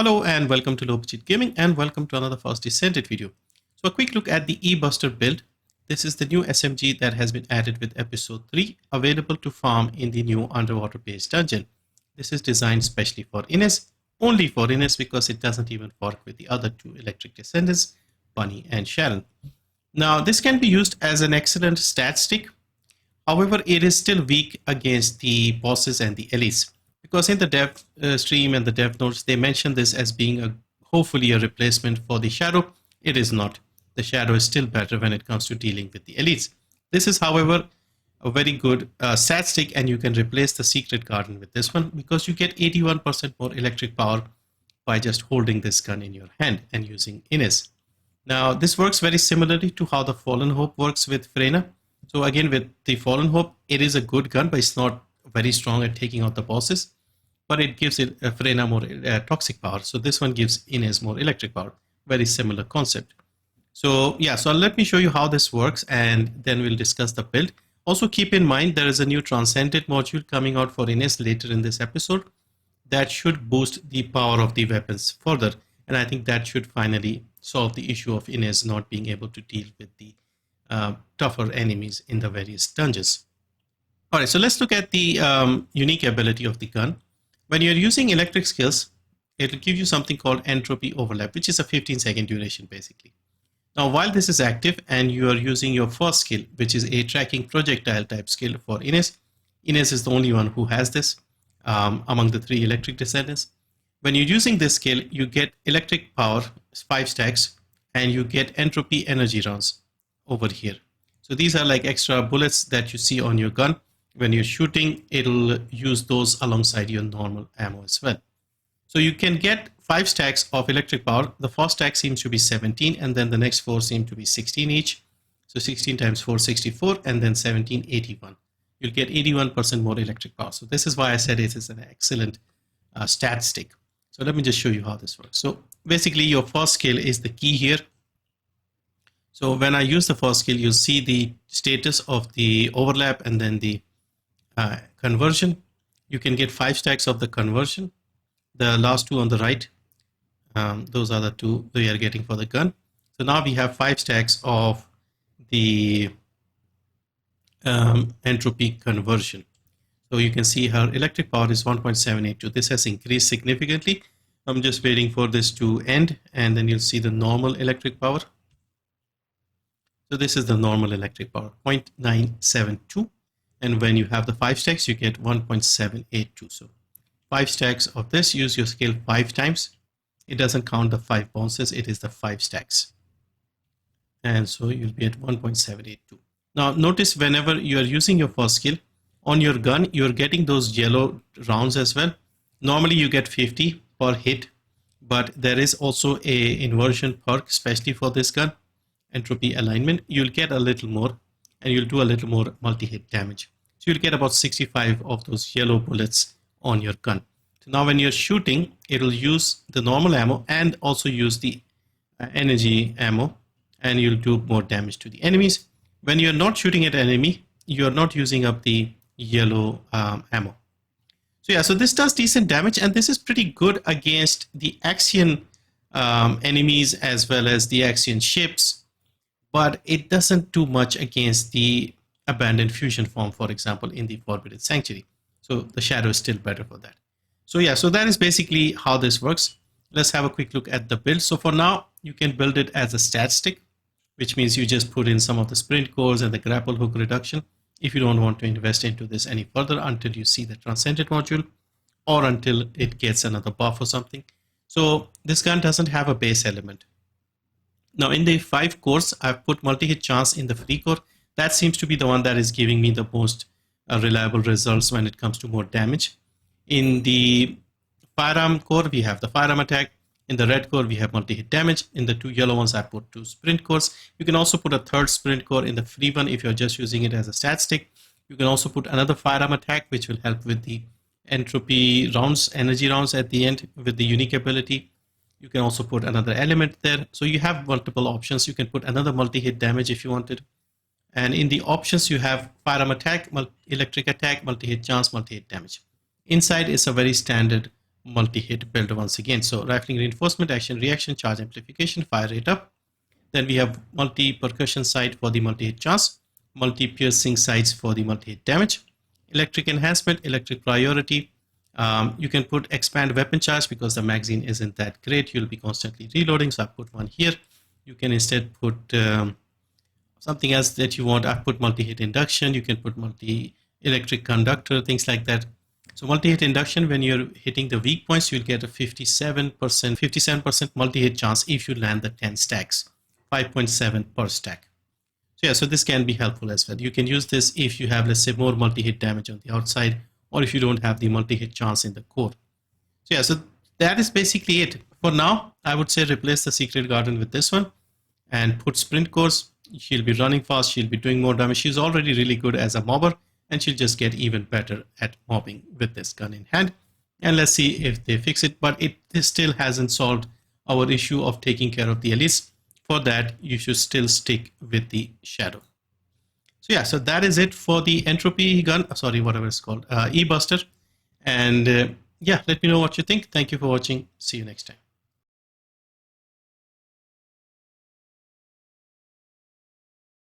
Hello and welcome to Low Budget Gaming and welcome to another first Descendant video. So a quick look at the E-Buster build. This is the new SMG that has been added with episode 3, available to farm in the new underwater base dungeon. This is designed specially for Ines, only for Ines because it doesn't even work with the other two electric descendants, Bunny and Sharon. Now this can be used as an excellent stat stick. However, it is still weak against the bosses and the elites. Because in the dev stream and the dev notes, they mention this as being hopefully a replacement for the shadow. It is not. The shadow is still better when it comes to dealing with the elites. This is, however, a very good stat stick, and you can replace the secret garden with this one because you get 81% more electric power by just holding this gun in your hand and using Ines. Now, this works very similarly to how the Fallen Hope works with Freyna. So again, with the Fallen Hope, it is a good gun, but it's not very strong at taking out the bosses. But it gives it Freyna more toxic power. So this one gives Ines more electric power. Very similar concept. So yeah, so let me show you how this works and then we'll discuss the build. Also keep in mind there is a new Transcendent module coming out for Ines later in this episode that should boost the power of the weapons further. And I think that should finally solve the issue of Ines not being able to deal with the tougher enemies in the various dungeons. Alright, so let's look at the unique ability of the gun. When you're using electric skills, it will give you something called entropy overlap, which is a 15-second duration basically. Now, while this is active and you are using your first skill, which is a tracking projectile type skill for Ines, Ines is the only one who has this among the 3 electric descendants. When you're using this skill, you get electric power, 5 stacks, and you get entropy energy rounds over here. So these are like extra bullets that you see on your gun. When you're shooting, it'll use those alongside your normal ammo as well. So you can get 5 stacks of electric power. The first stack seems to be 17, and then the next 4 seem to be 16 each. So 16 times 4, 64, and then 17, 81. You'll get 81% more electric power. So this is why I said it is an excellent stat stick. So let me just show you how this works. So basically your first skill is the key here. So when I use the first skill, you'll see the status of the overlap and then the conversion. You can get 5 stacks of the conversion. The last 2 on the right, those are the 2 we are getting for the gun. So now we have 5 stacks of the entropy conversion. So you can see her electric power is 1.782. This has increased significantly. I'm just waiting for this to end, and then you'll see the normal electric power. So this is the normal electric power, 0.972. And when you have the 5 stacks, you get 1.782. So 5 stacks of this, use your skill 5 times. It doesn't count the 5 bounces, it is the 5 stacks. And so you'll be at 1.782. Now notice whenever you are using your first skill, on your gun, you're getting those yellow rounds as well. Normally you get 50 per hit, but there is also a inversion perk, especially for this gun, entropy alignment. You'll get a little more, and you'll do a little more multi-hit damage. So you'll get about 65 of those yellow bullets on your gun. So now when you're shooting, it'll use the normal ammo and also use the energy ammo, and you'll do more damage to the enemies. When you're not shooting at an enemy, you're not using up the yellow ammo. So yeah, so this does decent damage, and this is pretty good against the Axion enemies as well as the Axion ships. But it doesn't do much against the abandoned fusion form, for example, in the Forbidden Sanctuary. So the shadow is still better for that. So yeah, so that is basically how this works. Let's have a quick look at the build. So for now, you can build it as a stat stick, which means you just put in some of the sprint cores and the grapple hook reduction if you don't want to invest into this any further until you see the Transcendent module or until it gets another buff or something. So this gun doesn't have a base element. Now in the 5 cores, I've put multi-hit chance in the free core. That seems to be the one that is giving me the most reliable results when it comes to more damage. In the firearm core, we have the firearm attack. In the red core, we have multi-hit damage. In the 2 yellow ones, I put 2 sprint cores. You can also put a 3rd sprint core in the free one if you're just using it as a stat stick. You can also put another firearm attack, which will help with the entropy rounds, energy rounds at the end with the unique ability. You can also put another element there. So you have multiple options. You can put another multi-hit damage if you wanted. And in the options, you have firearm attack, electric attack, multi-hit chance, multi-hit damage. Inside is a very standard multi-hit build once again. So rifling reinforcement, action, reaction, charge amplification, fire rate up. Then we have multi-percussion sight for the multi-hit chance, multi-piercing sights for the multi-hit damage, electric enhancement, electric priority. You can put expand weapon charge because the magazine isn't that great. You'll be constantly reloading, so I put one here. You can instead put something else that you want. I put multi-hit induction. You can put multi-electric conductor, things like that. So multi-hit induction, when you're hitting the weak points, you'll get a 57% multi-hit chance if you land the 10 stacks, 5.7 per stack. So yeah, so this can be helpful as well. You can use this if you have, let's say, more multi-hit damage on the outside, or if you don't have the multi-hit chance in the core. So yeah, so that is basically it. For now, I would say replace the Secret Garden with this one and put sprint cores. She'll be running fast, she'll be doing more damage. She's already really good as a mobber, and she'll just get even better at mobbing with this gun in hand. And let's see if they fix it, but this still hasn't solved our issue of taking care of the elites. For that, you should still stick with the Shadow. So yeah, so that is it for the entropy gun, sorry, whatever it's called, E-Buster. And yeah, let me know what you think. Thank you for watching. See you next time.